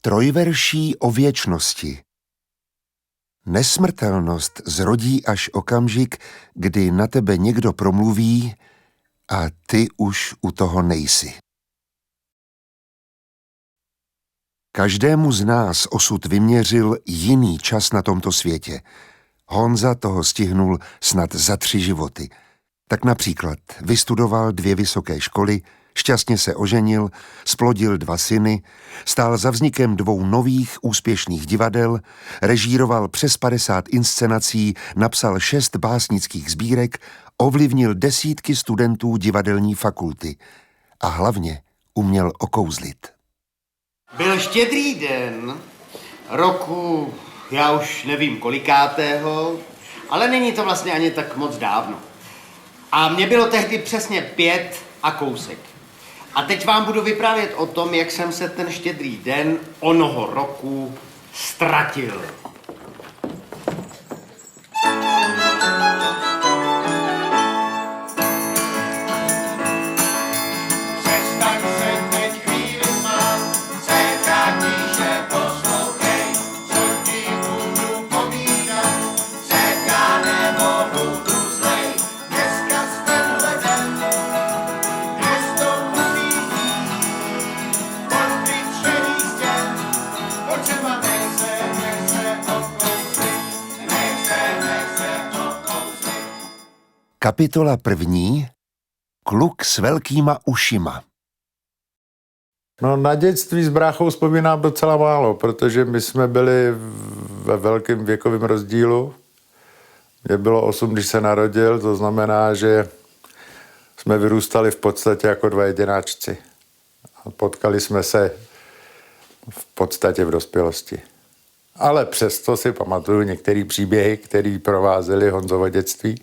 Trojverší o věčnosti. Nesmrtelnost zrodí až okamžik, kdy na tebe někdo promluví a ty už u toho nejsi. Každému z nás osud vyměřil jiný čas na tomto světě. Honza toho stihnul snad za 3 životy. Tak například vystudoval 2 vysoké školy, šťastně se oženil, splodil 2 syny, stál za vznikem 2 nových úspěšných divadel, režíroval přes 50 inscenací, napsal 6 básnických sbírek, ovlivnil desítky studentů divadelní fakulty a hlavně uměl okouzlit. Byl Štědrý den roku, já už nevím kolikátého, ale není to vlastně ani tak moc dávno. A mně bylo tehdy přesně 5 a kousek. A teď vám budu vyprávět o tom, jak jsem se ten Štědrý den onoho roku ztratil. Kapitola 1. Kluk s velkýma ušima. No, na dětství s bráchou vzpomínám docela málo, protože my jsme byli ve velkém věkovém rozdílu. Mě bylo 8, když se narodil, to znamená, že jsme vyrůstali v podstatě jako 2 jedináčci. A potkali jsme se v podstatě v dospělosti. Ale přesto si pamatuju některé příběhy, které provázely Honzovo dětství.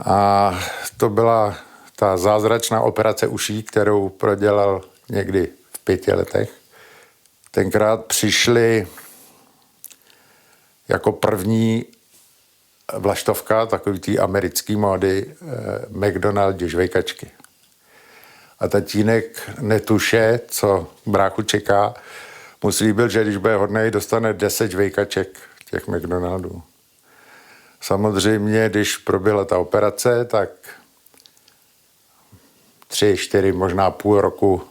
A to byla ta zázračná operace uší, kterou prodělal někdy v 5 letech. Tenkrát přišly jako první vlaštovka, takový tý americký módy, McDonald's žvejkačky. A tatínek netuše, co bráchu čeká, mu slíbil, že když bude hodnej, dostane 10 žvejkaček těch McDonaldů. Samozřejmě, když proběhla ta operace, tak 3, 4, možná půl roku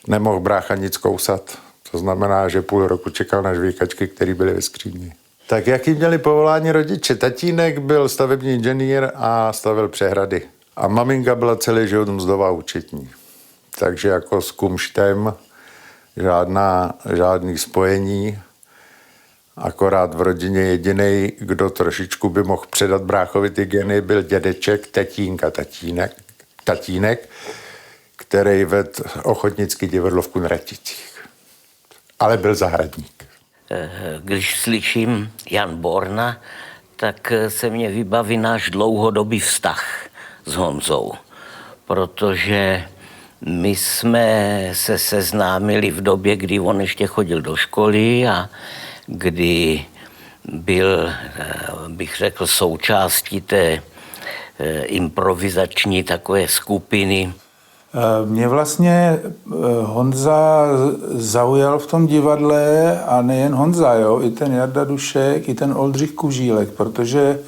nemohl brácha nic kousat. To znamená, že půl roku čekal na žvýkačky, které byly ve skříni. Tak jaký měli povolání rodiče? Tatínek byl stavební inženýr a stavil přehrady. A maminka byla celý život mzdová účetní. Takže jako s kumštem žádný spojení. Akorát v rodině jedinej, kdo trošičku by mohl předat bráchovi ty geny, byl dědeček, tatínek, který vedl ochotnický divadlo v Kunraticích. Ale byl zahradník. Když slyším Jan Borna, tak se mě vybaví náš dlouhodobý vztah s Honzou, protože my jsme se seznámili v době, kdy on ještě chodil do školy a kdy byl, bych řekl, součástí té improvizační takové skupiny. Mě vlastně Honza zaujal v tom divadle a nejen Honza, jo, i ten Jarda Dušek, i ten Oldřich Kužílek, protože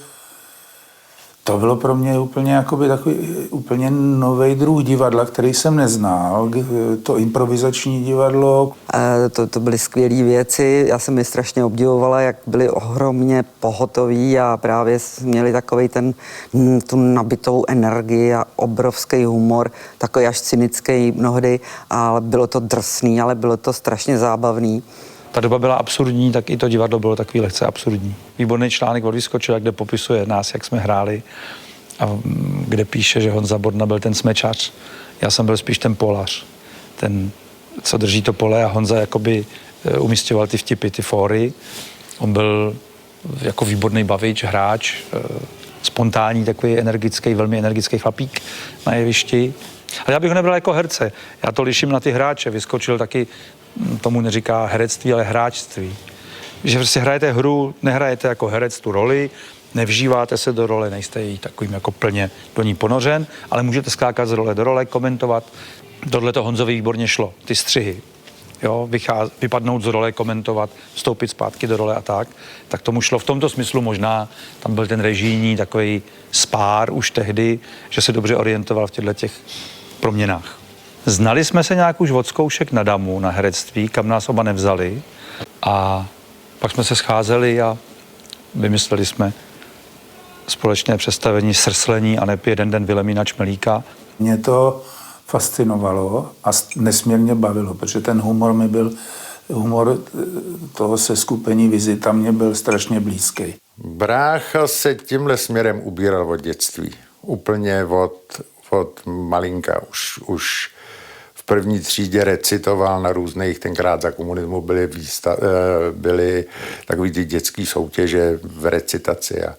to bylo pro mě úplně jakoby takový úplně nový druh divadla, který jsem neznal, to improvizační divadlo. To byly skvělé věci, já jsem je strašně obdivovala, jak byli ohromně pohotoví a právě měli takovej tu nabitou energii a obrovský humor, takový až cynický mnohdy, ale bylo to drsný, ale bylo to strašně zábavný. Ta doba byla absurdní, tak i to divadlo bylo takový lehce absurdní. Výborný článek od Vyskočila, kde popisuje nás, jak jsme hráli a kde píše, že Honza Borna byl ten smečař. Já jsem byl spíš ten polař, ten, co drží to pole, a Honza jakoby umisťoval ty vtipy, ty fóry. On byl jako výborný bavič, hráč, spontánní, takový energický, velmi energický chlapík na jevišti. Ale já bych ho nebral jako herce. Já to liším na ty hráče. Vyskočil taky, tomu neříká herectví, ale hráčství. Že prostě hrajete hru, nehrajete jako herec tu roli, nevžíváte se do role, nejste jí takovým jako plně do ní ponořen, ale můžete skákat z role do role, komentovat. Tohle to Honzovi výborně šlo, ty střihy. jo, vypadnout z role, komentovat, vstoupit zpátky do role a tak tomu šlo v tomto smyslu možná, tam byl ten režijní takový spár už tehdy, že se dobře orientoval v těch proměnách. Znali jsme se nějak už od zkoušek na Damu, na herectví, kam nás oba nevzali a pak jsme se scházeli a vymysleli jsme společné představení Srslení a neb jeden den Vilemína Čmelíka. Mě to fascinovalo a nesmírně bavilo, protože ten humor toho seskupení Vizita mě byl strašně blízký. Brácha se tímhle směrem ubíral od dětství. Úplně od malinka. Už v první třídě recitoval na různých, tenkrát za komunismu byly takový ty dětský soutěže v recitaci. A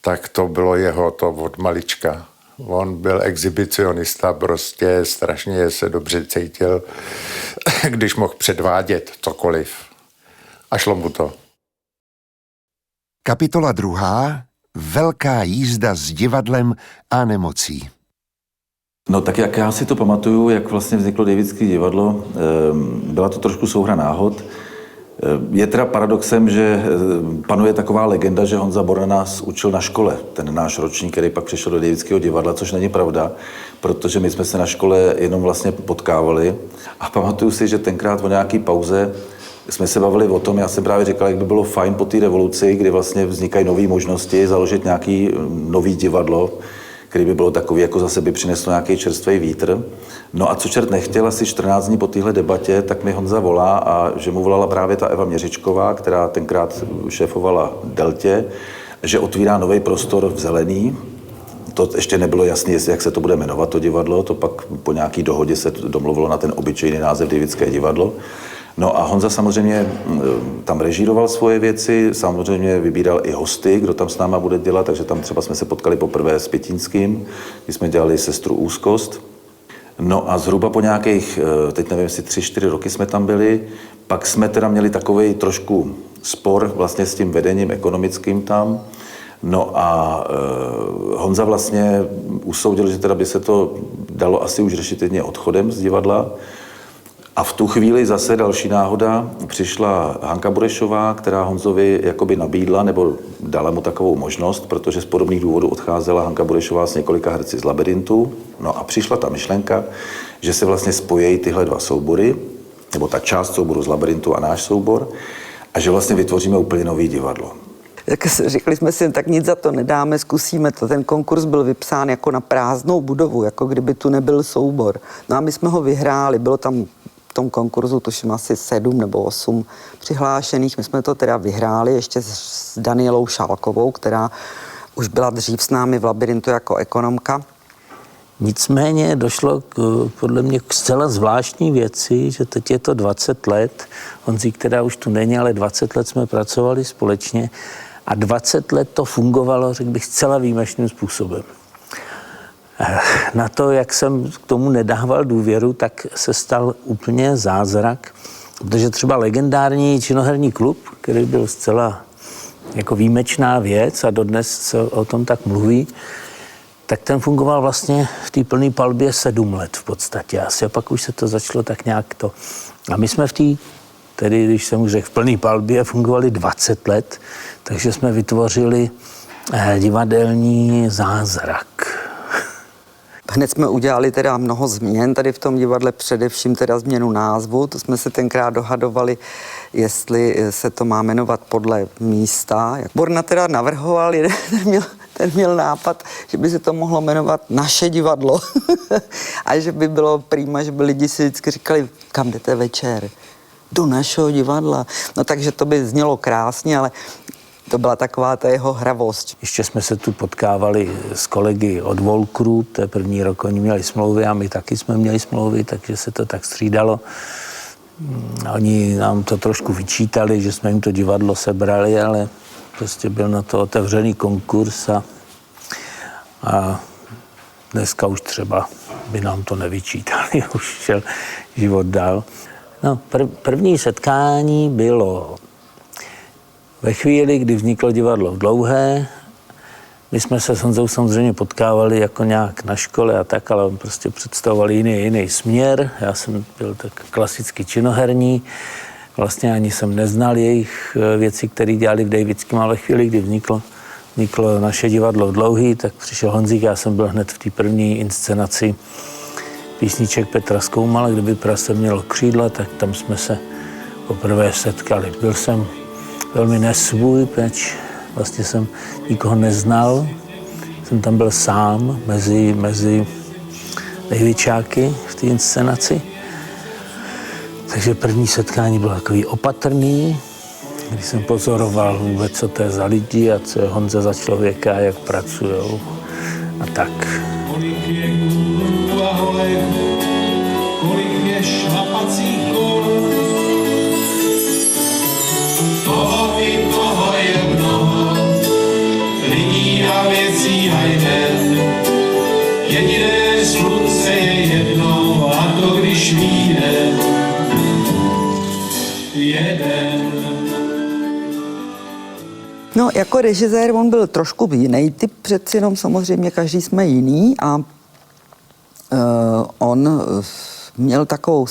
tak to bylo jeho to od malička. On byl exhibicionista, prostě strašně se dobře cítil, když mohl předvádět cokoliv. A šlo mu to. Kapitola 2. Velká jízda s divadlem a nemocí. No tak jak já si to pamatuju, jak vlastně vzniklo Davidské divadlo, byla to trošku souhra náhod. Je teda paradoxem, že panuje taková legenda, že Honza Borna nás učil na škole, ten náš ročník, který pak přišel do Davidského divadla, což není pravda, protože my jsme se na škole jenom vlastně potkávali. A pamatuju si, že tenkrát o nějaký pauze jsme se bavili o tom, já jsem právě říkal, jak by bylo fajn po té revoluci, kdy vlastně vznikají nové možnosti, založit nějaký nový divadlo, který by bylo takový, jako zase by přineslo nějaký čerstvý vítr. No a co čert nechtěl, asi 14 dní po téhle debatě, tak mi Honza volá a že mu volala právě ta Eva Měřičková, která tenkrát šéfovala Deltě, že otvírá nový prostor v Zelený. To ještě nebylo jasné, jak se to bude jmenovat, to divadlo, to pak po nějaký dohodě se domluvilo na ten obyčejný název Davidské divadlo. No a Honza samozřejmě tam režíroval svoje věci, samozřejmě vybíral i hosty, kdo tam s náma bude dělat, takže tam třeba jsme se potkali poprvé s Pětínským, kdy jsme dělali Sestru Úzkost. No a zhruba po nějakých, teď nevím, jestli 3-4 roky jsme tam byli, pak jsme teda měli takovej trošku spor vlastně s tím vedením ekonomickým tam. No a Honza vlastně usoudil, že teda by se to dalo asi už řešit jedně odchodem z divadla. A v tu chvíli zase další náhoda, přišla Hanka Burešová, která Honzovi jakoby nabídla nebo dala mu takovou možnost, protože z podobných důvodů odcházela Hanka Burešová s několika herci z Labyrintu. No a přišla ta myšlenka, že se vlastně spojí tyhle dva soubory, nebo ta část souboru z Labyrintu a náš soubor, a že vlastně vytvoříme úplně nový divadlo. Řekli jsme si, tak nic za to nedáme, zkusíme to. Ten konkurs byl vypsán jako na prázdnou budovu, jako kdyby tu nebyl soubor. No a my jsme ho vyhráli, bylo tam v tom konkurzu tuším asi 7 nebo 8 přihlášených. My jsme to teda vyhráli ještě s Danielou Šálkovou, která už byla dřív s námi v Labyrintu jako ekonomka. Nicméně došlo podle mě k zcela zvláštní věci, že teď je to 20 let, Honzík teda už tu není, ale 20 let jsme pracovali společně a 20 let to fungovalo, řekl bych, zcela výjimečným způsobem. Na to, jak jsem k tomu nedával důvěru, tak se stal úplně zázrak, protože třeba legendární činoherní klub, který byl zcela jako výjimečná věc a dodnes se o tom tak mluví, tak ten fungoval vlastně v té plné palbě 7 let v podstatě asi a pak už se to začalo tak nějak to. A my jsme v té, tedy když jsem už řekl, v plné palbě fungovali 20 let, takže jsme vytvořili divadelní zázrak. Hned jsme udělali teda mnoho změn tady v tom divadle, především teda změnu názvu. To jsme se tenkrát dohadovali, jestli se to má jmenovat podle místa. Borna teda navrhoval, ten měl nápad, že by se to mohlo jmenovat Naše divadlo. A že by bylo prýma, že by lidi si vždycky říkali, kam jdete večer? Do našeho divadla. No takže to by znělo krásně, ale to byla taková ta jeho hravost. Ještě jsme se tu potkávali s kolegy od Volkru, to je první rok, oni měli smlouvy a my taky jsme měli smlouvy, takže se to tak střídalo. Oni nám to trošku vyčítali, že jsme jim to divadlo sebrali, ale prostě byl na to otevřený konkurs a dneska už třeba by nám to nevyčítali, už šel život dál. No, první setkání bylo ve chvíli, kdy vzniklo divadlo v Dlouhé My jsme se s Honzou samozřejmě potkávali jako nějak na škole a tak, ale on prostě představoval jiný směr. Já jsem byl tak klasicky činoherní. Vlastně ani jsem neznal jejich věci, které dělali v Davidském, ale ve chvíli, kdy vzniklo naše divadlo Dlouhý, tak přišel Honzík, já jsem byl hned v té první inscenaci písniček Petra Skoumala, Kdyby prase mělo křídla, tak tam jsme se poprvé setkali. Byl jsem velmi nesvůj, protože vlastně jsem nikoho neznal. Jsem tam byl sám mezi největšáky v té inscenaci. Takže první setkání bylo takový opatrný, když jsem pozoroval vůbec, co to je za lidi a co je Honza za člověka, jak pracujou a tak. Kolik je gůrů a holek, kolik je šlapacích kol. Toho i toho je mnoho, lidí a věcí hajden. Jediné slunce je jedno, a to když vyjde jeden. No, jako režisér on byl trošku jiný typ, přeci jenom samozřejmě každý jsme jiný a on měl takovou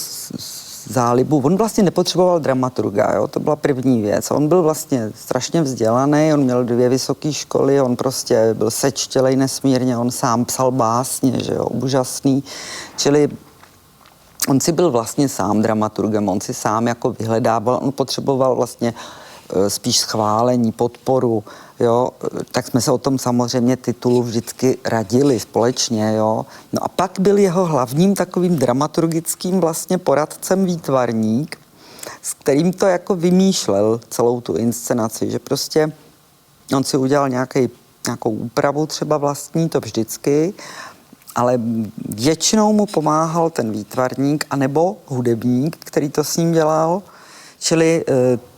zálibu, on vlastně nepotřeboval dramaturga, jo? To byla první věc. On byl vlastně strašně vzdělaný, on měl 2 vysoké školy, on prostě byl sečtělej nesmírně, on sám psal básně, že jo, úžasný, čili on si byl vlastně sám dramaturgem, on si sám jako vyhledával, on potřeboval vlastně spíš schválení, podporu, jo, tak jsme se o tom samozřejmě titulu vždycky radili společně, jo. No a pak byl jeho hlavním takovým dramaturgickým vlastně poradcem výtvarník, s kterým to jako vymýšlel celou tu inscenaci, že prostě on si udělal nějakou úpravu třeba vlastní, to vždycky, ale většinou mu pomáhal ten výtvarník anebo hudebník, který to s ním dělal. Čili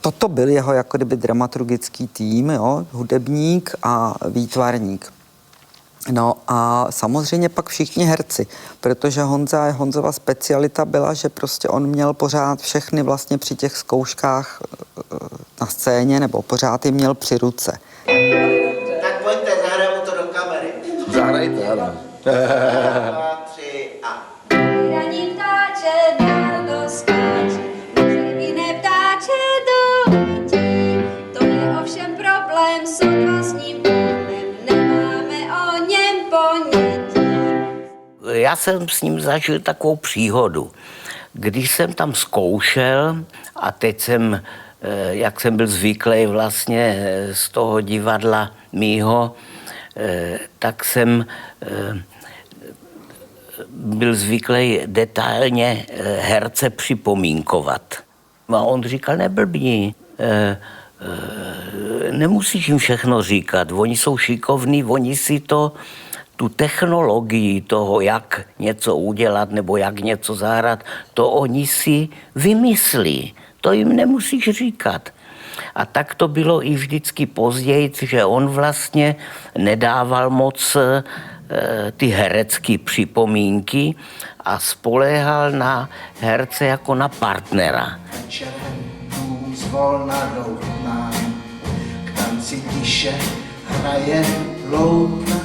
toto byl jeho jako kdyby dramaturgický tým, jo? Hudebník a výtvarník. No a samozřejmě pak všichni herci, protože Honzova specialita byla, že prostě on měl pořád všechny vlastně při těch zkouškách na scéně, nebo pořád je měl při ruce. Tak pojďte, zahrajeme to do kamery. Zahrajte, ano. 2, 3 a... Raní ptáče dál doskáče, červíné ptáče doletí. To je ovšem problém, sotva s ním problém, nemáme o něm ponětí. Já jsem s ním zažil takovou příhodu. Když jsem tam zkoušel a teď jsem, jak jsem byl zvyklý vlastně z toho divadla mýho, tak jsem byl zvyklý detailně herce připomínkovat. A on říkal, neblbni, nemusíš jim všechno říkat, oni jsou šikovní, oni si tu technologii toho, jak něco udělat nebo jak něco zahrát, to oni si vymyslí. To jim nemusíš říkat. A tak to bylo i vždycky později, že on vlastně nedával moc ty herecké připomínky a spoléhal na herce jako na partnera. Večerem tu zvolna doutná, k tanci tiše hraje loutna,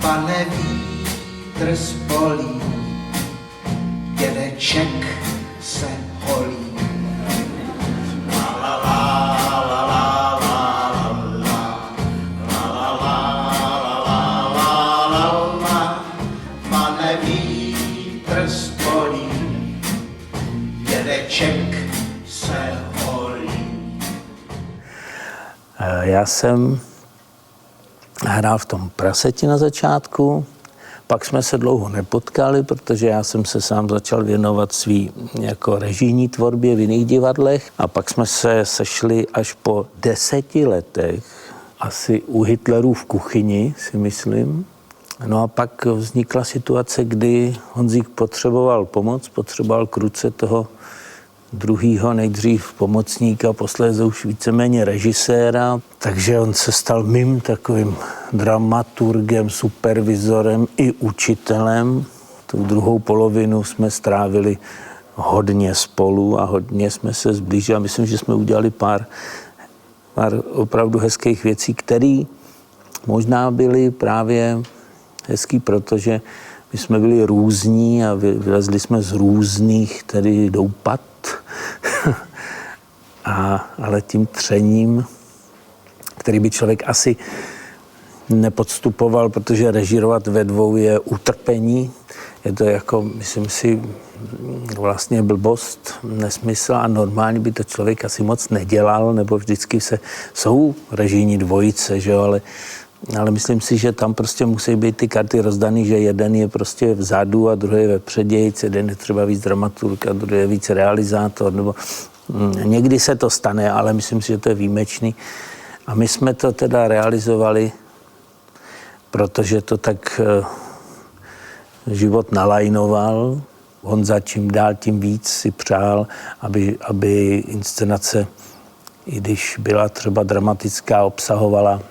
pane vítr spolí, dědeček se holí. Pane vítr spolí, dědeček se holí. Já jsem hrál v tom Praseti na začátku, pak jsme se dlouho nepotkali, protože já jsem se sám začal věnovat svý jako režijní tvorbě v jiných divadlech a pak jsme se sešli až po 10 letech, asi u Hitlerů v kuchyni, si myslím. No a pak vznikla situace, kdy Honzík potřeboval pomoc, potřeboval k ruce toho druhýho, nejdřív pomocníka, posléze už víceméně režiséra. Takže on se stal mým takovým dramaturgem, supervizorem i učitelem. Tu druhou polovinu jsme strávili hodně spolu a hodně jsme se zblížili. Myslím, že jsme udělali pár opravdu hezkých věcí, které možná byly právě hezký, protože my jsme byli různí a vylezli jsme z různých tedy doupat. Ale tím třením, který by člověk asi nepodstupoval, protože režírovat ve dvou je utrpení. Je to jako, myslím si, vlastně blbost, nesmysl a normálně by to člověk asi moc nedělal, nebo vždycky jsou režijní dvojice, že jo, ale myslím si, že tam prostě musí být ty karty rozdaný, že jeden je prostě vzadu a druhý je vepředějc, jeden je třeba víc dramaturg a druhý je víc realizátor, nebo někdy se to stane, ale myslím si, že to je výjimečný. A my jsme to teda realizovali, protože to tak život nalajnoval. Honza čím dál tím víc si přál, aby inscenace, i když byla třeba dramatická, obsahovala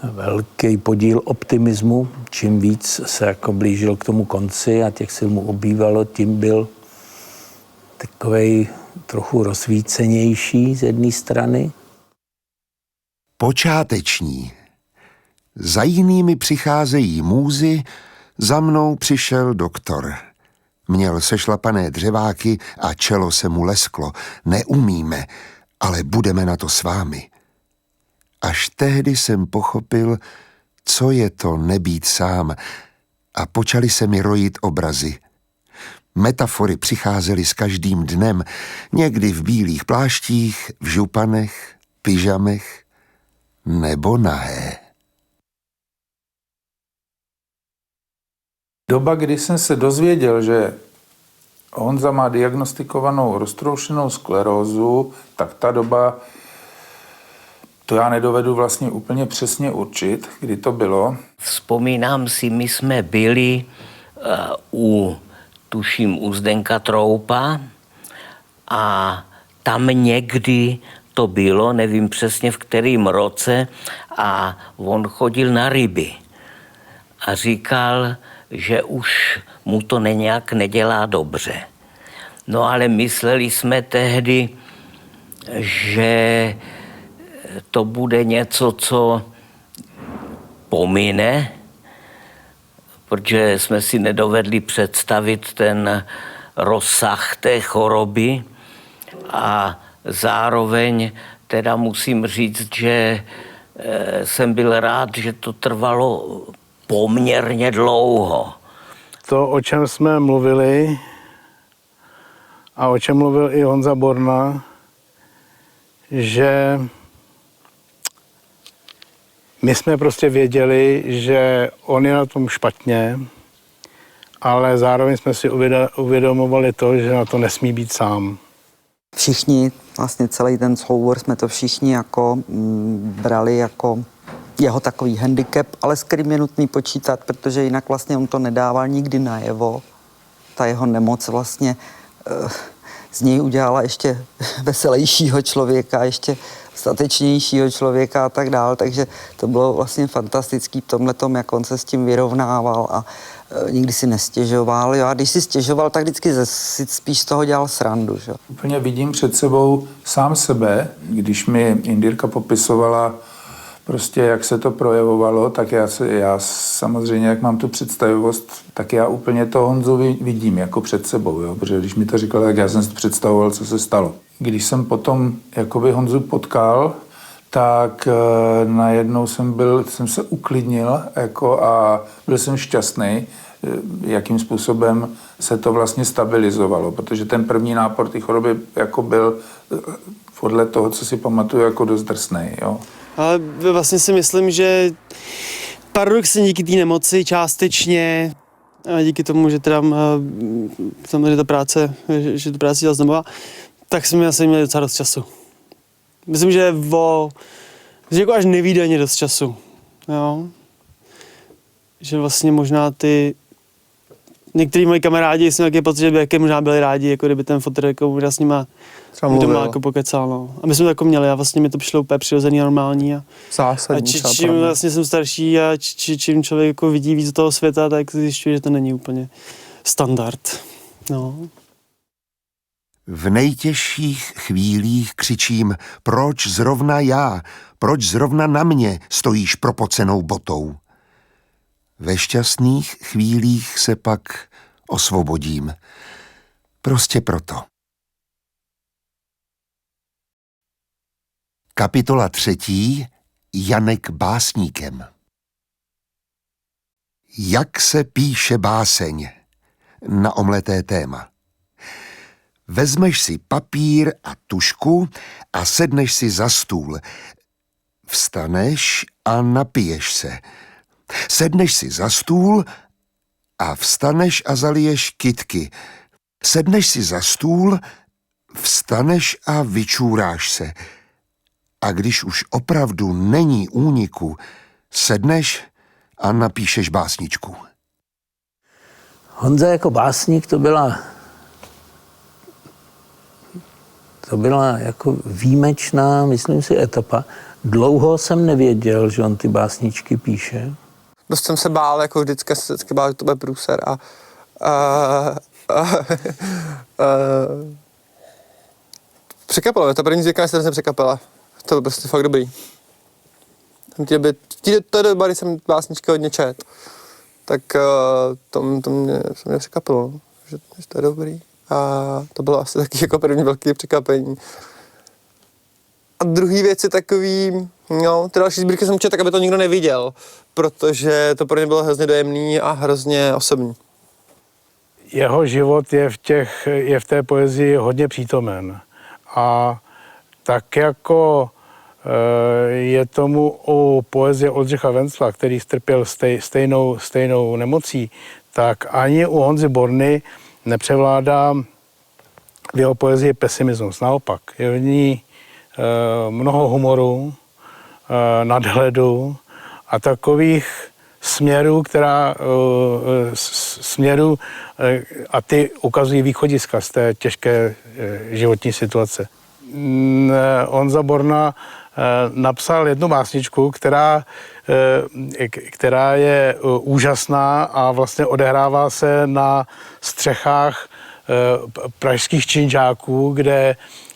velký podíl optimismu. Čím víc se jako blížil k tomu konci a těch sil mu ubývalo, tím byl takovej trochu rozsvícenější z jedné strany. Počáteční. Za jinými přicházejí můzy, za mnou přišel doktor. Měl sešlapané dřeváky a čelo se mu lesklo. Neumíme, ale budeme na to s vámi. Až tehdy jsem pochopil, co je to nebýt sám, a počaly se mi rojit obrazy. Metafory přicházely s každým dnem, někdy v bílých pláštích, v županech, pyžamech nebo nahé. Doba, kdy jsem se dozvěděl, že Honza má diagnostikovanou roztroušenou sklerózu, tak ta doba, to já nedovedu vlastně úplně přesně určit, kdy to bylo. Vzpomínám si, my jsme byli tuším u Zdenka Troupa a tam někdy to bylo, nevím přesně v kterém roce, a on chodil na ryby a říkal, že už mu to nějak nedělá dobře. No ale mysleli jsme tehdy, že to bude něco, co pomine, protože jsme si nedovedli představit ten rozsah té choroby a zároveň teda musím říct, že jsem byl rád, že to trvalo poměrně dlouho. To, o čem jsme mluvili a o čem mluvil i Honza Borna, že my jsme prostě věděli, že on je na tom špatně, ale zároveň jsme si uvědomovali to, že na to nesmí být sám. Všichni, vlastně celý ten soubor jsme to všichni jako brali jako jeho takový handicap, ale s kterým je nutný počítat, protože jinak vlastně on to nedával nikdy najevo. Ta jeho nemoc vlastně z něj udělala ještě veselějšího člověka, ještě statečnějšího člověka a tak dál, takže to bylo vlastně fantastický v tomhletom, jak on se s tím vyrovnával a nikdy si nestěžoval. Jo? A když si stěžoval, tak vždycky si spíš z toho dělal srandu. Že? Úplně vidím před sebou sám sebe, když mi Indírka popisovala prostě, jak se to projevovalo, tak já samozřejmě, jak mám tu představivost, tak já úplně to Honzu vidím jako před sebou, jo? Protože když mi to říkala, tak já jsem si představoval, co se stalo. Když jsem potom jakoby Honzu potkal, tak najednou jsem se uklidnil jako a byl jsem šťastný, jakým způsobem se to vlastně stabilizovalo, protože ten první nápor té choroby jako byl podle toho, co si pamatuju, jako dost drsnej, jo. Ale vlastně si myslím, že paradoxně díky té nemoci částečně a díky tomu, že teda samozřejmě ta práce, že tu práci dělal znova, tak jsme asi měli docela dost času. Myslím, že jako až nevídaně dost času, jo. Že vlastně možná některý moji kamarádi jsem taky pocit, že by jaké možná byli rádi, jako kdyby ten fotr jako možná s nima doma jako pokecal, no. A my jsme to jako měli a vlastně mi to přišlo úplně přirozený a normální. A čím vlastně jsem starší a čím člověk jako vidí víc toho světa, tak zjišťuje, že to není úplně standard, no. V nejtěžších chvílích křičím, proč zrovna já, proč zrovna na mě stojíš propocenou botou. Ve šťastných chvílích se pak osvobodím. Prostě proto. Kapitola 3. Janek básníkem. Jak se píše báseň? Na omleté téma. Vezmeš si papír a tužku a sedneš si za stůl. Vstaneš a napiješ se. Sedneš si za stůl a vstaneš a zaliješ kytky. Sedneš si za stůl, vstaneš a vyčůráš se. A když už opravdu není úniku, sedneš a napíšeš básničku. Honza jako básník to byla jako výjimečná, myslím si, etapa. Dlouho jsem nevěděl, že on ty básničky píše. Dost jsem se bál, jako vždycky bál, že to bude průser překvapilo mě, ta první zvěka se hrozně překvapila. To bylo prostě fakt dobrý. To doba, kdy jsem básničky hodně čet, tak to mě překvapilo, že to je dobrý. A to bylo asi taky jako první velké překvapení. A druhý věc je takový, ty další sbírky jsem četl, tak aby to nikdo neviděl, protože to pro mě bylo hrozně dojemný a hrozně osobní. Jeho život je v té poezii hodně přítomen. A tak jako je tomu u poezie Oldřicha Wenzla, který strpěl stejnou nemocí, tak ani u Honzy Borny nepřevládá v jeho poezii pesimismus. Naopak, je v ní mnoho humoru, nadhledu a takových směrů, a ty ukazují východiska z té těžké životní situace. Honza Borna napsal jednu básničku, která je úžasná a vlastně odehrává se na střechách pražských činžáků,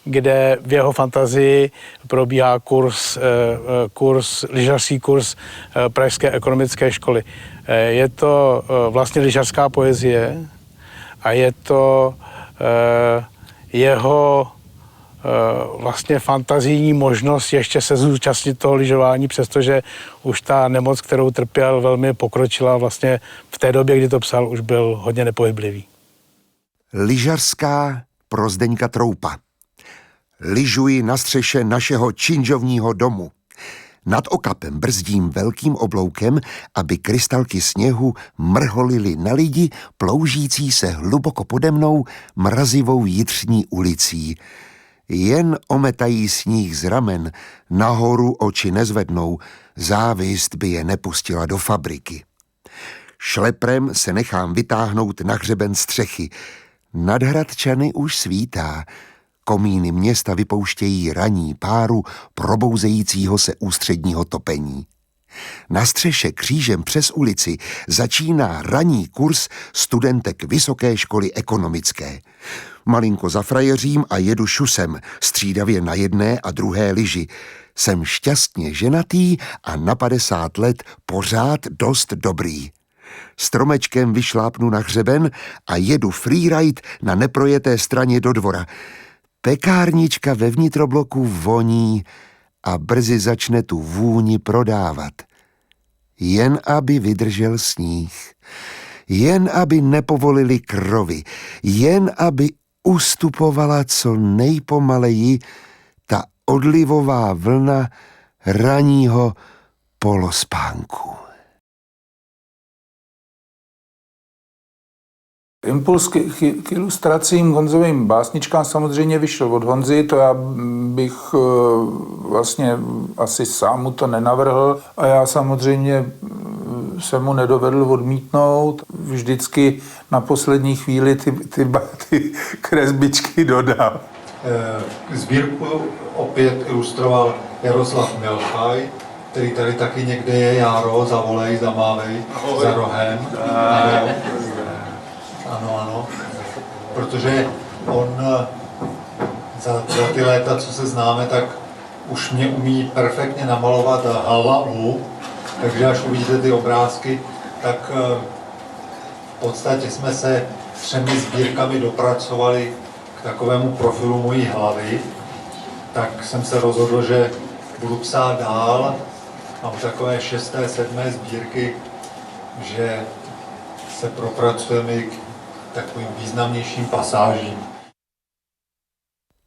kde v jeho fantazii probíhá lyžařský kurz Pražské ekonomické školy. Je to vlastně lyžařská poezie a je to jeho vlastně fantazijní možnost ještě se zúčastnit toho lyžování, přestože už ta nemoc, kterou trpěl, velmi pokročila. Vlastně v té době, kdy to psal, už byl hodně nepohyblivý. Lyžařská pro Zdeňka Troupa. Lyžuji na střeše našeho činžovního domu. Nad okapem brzdím velkým obloukem, aby krystalky sněhu mrholily na lidi, ploužící se hluboko pode mnou mrazivou jitřní ulicí. Jen ometají sníh z ramen, nahoru oči nezvednou, závist by je nepustila do fabriky. Šleprem se nechám vytáhnout na hřeben střechy. Nad Hradčany už svítá. Komíny města vypouštějí ranní páru probouzejícího se ústředního topení. Na střeše křížem přes ulici začíná ranní kurz studentek Vysoké školy ekonomické. Malinko zafrajeřím a jedu šusem, střídavě na jedné a druhé lyži. Jsem šťastně ženatý a na 50 let pořád dost dobrý. Stromečkem vyšlápnu na hřeben a jedu freeride na neprojeté straně do dvora. Pekárnička ve vnitrobloku voní a brzy začne tu vůni prodávat. Jen aby vydržel sníh, jen aby nepovolili krovy, jen aby ustupovala co nejpomaleji ta odlivová vlna ranního polospánku. Impuls k ilustracím Honzovým básničkám samozřejmě vyšel od Honzy, to já bych vlastně asi sám mu to nenavrhl a já samozřejmě jsem mu nedovedl odmítnout. Vždycky na poslední chvíli ty kresbičky dodal. Sbírku opět ilustroval Jaroslav Milchaj, který tady taky někde je. Járo, zavolej, zamávej, za rohem. Ano. Protože on za ty léta, co se známe, tak už mě umí perfektně namalovat hlavu, takže až uvidíte ty obrázky, tak v podstatě jsme se s 3 sbírkami dopracovali k takovému profilu mojí hlavy, tak jsem se rozhodl, že budu psát dál. Mám takové 6., 7. sbírky, že se propracujeme k takovým významnějším pasážím.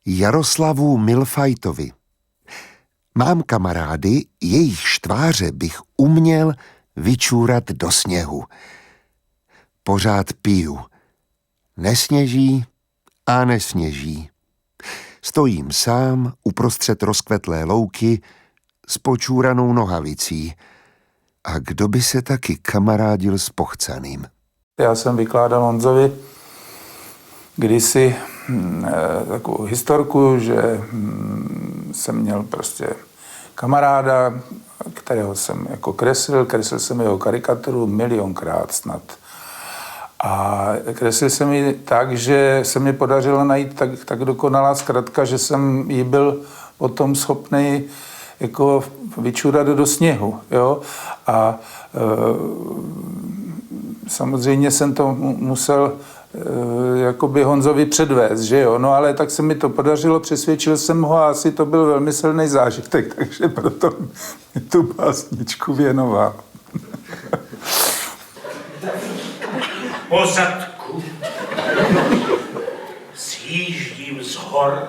Jaroslavu Milfajtovi. Mám kamarády, jejich tváře bych uměl vyčůrat do sněhu. Pořád piju. Nesněží a nesněží. Stojím sám uprostřed rozkvetlé louky s počůranou nohavicí. A kdo by se taky kamarádil s pochcaným? Já jsem vykládal Honzovi kdysi takovou historku, že jsem měl prostě kamaráda, kterého jsem jako kreslil jsem jeho karikaturu 1,000,000krát snad. A kreslil jsem ji tak, že se mi podařilo najít tak dokonalá zkratka, že jsem ji byl potom schopný jako vyčurat do sněhu, jo. A samozřejmě jsem to musel jakoby Honzovi předvést, že jo. No ale tak se mi to podařilo, přesvědčil jsem ho a asi to byl velmi silný zážitek, takže proto mi tu básničku věnoval. Po zadku sjíždím z hor,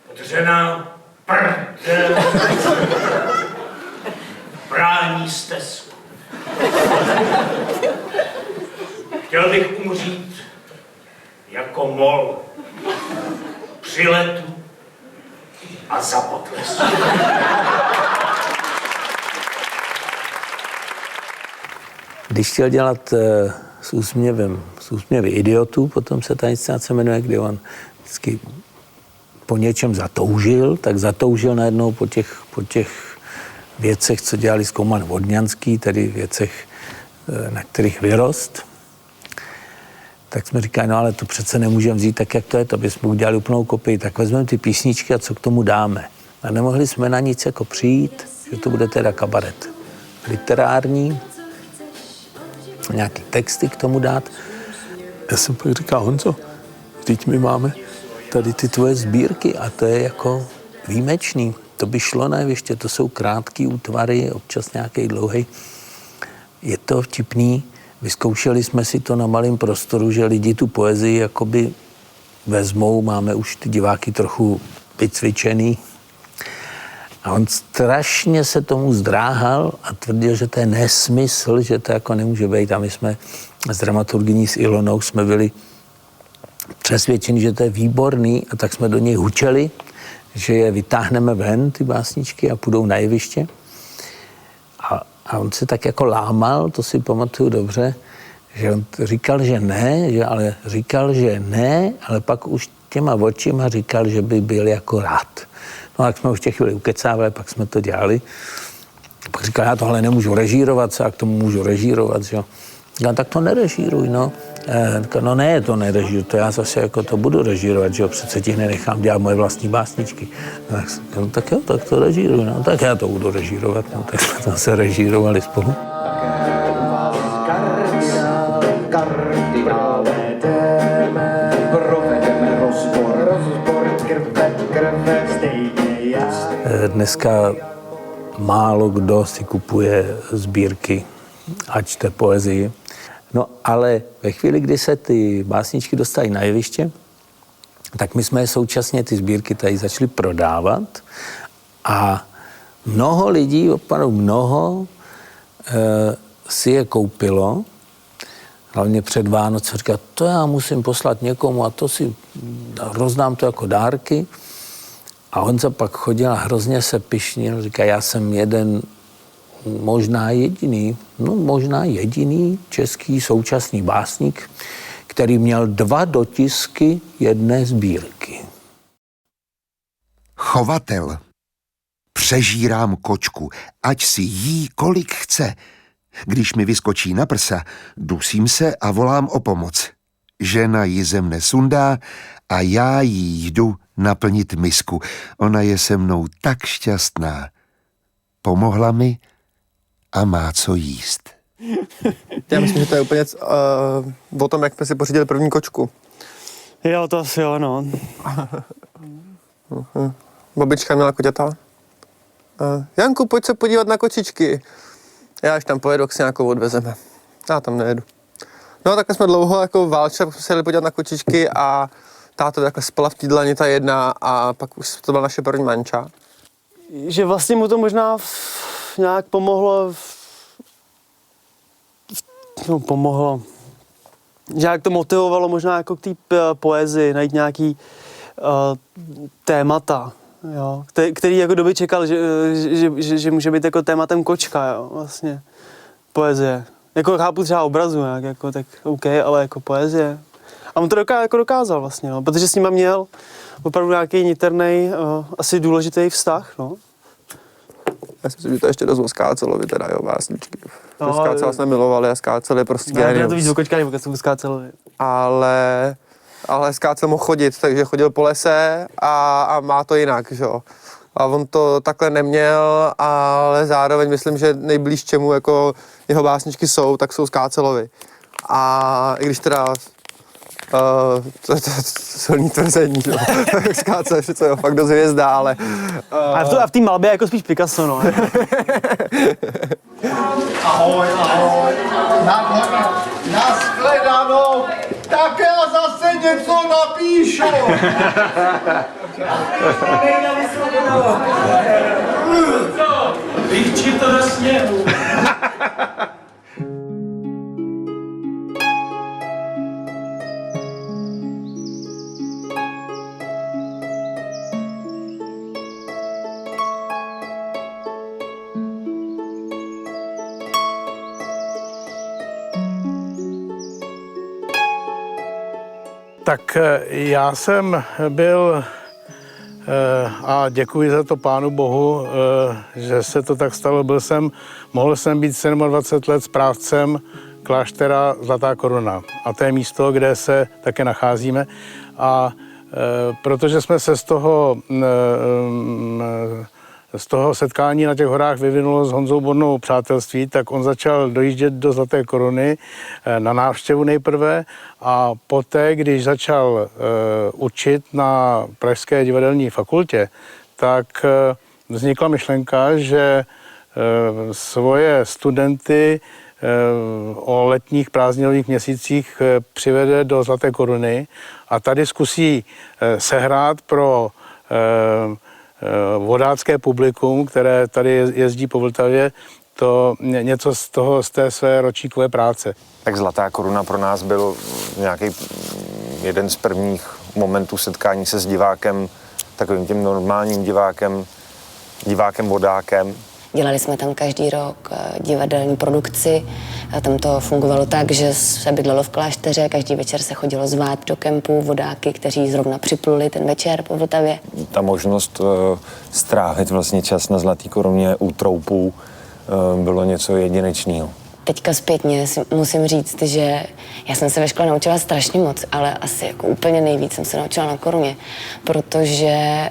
podřená prdel brání stezku. Chtěl bych umřít jako mol při letu a za potlesu. Když chtěl dělat s úsměvy idiotů, potom se ta inscenace jmenuje, kde on vždycky po něčem zatoužil, tak zatoužil najednou po těch věcech, co dělali Skouman Vodňanský, tedy věcech, na kterých vyrost. Tak jsme říkali, no ale to přece nemůžeme vzít tak, jak to je, to bychom udělali úplnou kopii, tak vezmeme ty písničky a co k tomu dáme. A nemohli jsme na nic jako přijít, že to bude teda kabaret literární, nějaký texty k tomu dát. Já jsem pak říkal, Honzo, teď my máme tady ty tvoje sbírky a to je jako výjimečný. To by šlo na jeviště, to jsou krátký útvary, občas nějaký dlouhý. Je to vtipný. Vyzkoušeli jsme si to na malém prostoru, že lidi tu poezii jakoby vezmou, máme už ty diváky trochu vycvičený. A on strašně se tomu zdráhal a tvrdil, že to je nesmysl, že to jako nemůže být. A my jsme s dramaturgyní s Ilonou jsme byli přesvědčeni, že to je výborný a tak jsme do něj hučeli, že je vytáhneme ven, ty básničky, a půjdou na jeviště. A on se tak jako lámal, to si pamatuju dobře, že on říkal, že ne, ale pak už těma očima říkal, že by byl jako rád. No a jak jsme už těch chvíli ukecávali, pak jsme to dělali. Pak říkal, já tohle nemůžu režírovat, co já k tomu můžu režírovat, že jo. Říkal, tak to nerežíruj, no. No ne, to nerežíruj, to já zase jako to budu režírovat, že jo, přece ti nenechám dělat moje vlastní básničky. No tak jo, tak to režíruj, no, tak já to budu režírovat, no, tak jsme to zase režírovali spolu. Dneska málo kdo si kupuje sbírky a čte poezii. No ale ve chvíli, kdy se ty básničky dostaly na jeviště, tak my jsme současně ty sbírky tady začali prodávat a mnoho lidí, opravdu mnoho, si je koupilo, hlavně před Vánoce, říká, to já musím poslat někomu a to si rozdám to jako dárky. A Honza pak chodil a hrozně se pyšnil, říká, já jsem možná jediný český současný básník, který měl 2 dotisky jedné sbírky. Chovatel. Přežírám kočku, ať si jí kolik chce. Když mi vyskočí na prsa, dusím se a volám o pomoc. Žena ji ze mne sundá a já jí jdu naplnit misku. Ona je se mnou tak šťastná. Pomohla mi a má co jíst. Já myslím, že to je úplně o tom, jak jsme si pořídili první kočku. Jo, to asi jo, no. Babička měla koťata. Janku, pojď se podívat na kočičky. Já až tam pojedu, jak si nějakou odvezeme. Já tam nejedu. No tak jsme dlouho jako válčili, pak jsme se jeli podívat na kočičky a táto takhle spala v týdlani ta jedna a pak už to byla naše první manča. Že vlastně mu to možná nějak pomohlo, že jak to motivovalo možná jako k té poezii, najít nějaký témata, jo, který jako doby čekal, že může být jako tématem kočka, jo, vlastně, poezie. Jako chápu třeba obrazu nějak, jako tak OK, ale jako poezie. A on to dokázal vlastně, no, protože s ním měl opravdu nějaký niternej, asi důležitý vztah, no. Já si myslím, že to ještě dost o Skácelovi teda, jo, básničky. No, Skácela jsme milovali a Skácel je prostě genius. Já to víc o kočkách, pokud jsem Skácelovi. Ale Skácel mohl chodit, takže chodil po lese a má to jinak, že jo. A on to takhle neměl, ale zároveň myslím, že nejblíž čemu jako jeho básničky jsou, tak jsou Skácelovi. A i když teda to je silný tvrzení, jo. Skácel je přece fakt dost hvězda, ale... A v té malbě jako spíš Picasso, no. Ahoj. Nashledanou, tak já zase něco napíšu. Vychčí to do sněhu. Tak já jsem byl, a děkuji za to Pánu Bohu, že se to tak stalo, mohl jsem být 27 let správcem kláštera Zlatá Koruna. A to je místo, kde se také nacházíme. A protože jsme se z toho setkání na těch horách vyvinulo s Honzou Bornou přátelství, tak on začal dojíždět do Zlaté Koruny na návštěvu nejprve a poté, když začal učit na Pražské divadelní fakultě, tak vznikla myšlenka, že svoje studenty o letních prázdninových měsících přivede do Zlaté Koruny a tady zkusí sehrát pro vodácké publikum, které tady jezdí po Vltavě, to něco z té své ročníkové práce. Tak Zlatá Koruna pro nás byl nějaký jeden z prvních momentů setkání se s divákem, takovým tím normálním divákem vodákem. Dělali jsme tam každý rok divadelní produkci. Tam to fungovalo tak, že se bydlelo v klášteře, každý večer se chodilo zvát do kempu vodáky, kteří zrovna připluli ten večer po Vltavě. Ta možnost strávit vlastně čas na Zlatý Koruně u troupů bylo něco jedinečného. Teďka zpětně musím říct, že já jsem se ve škole naučila strašně moc, ale asi jako úplně nejvíc jsem se naučila na Koruně, protože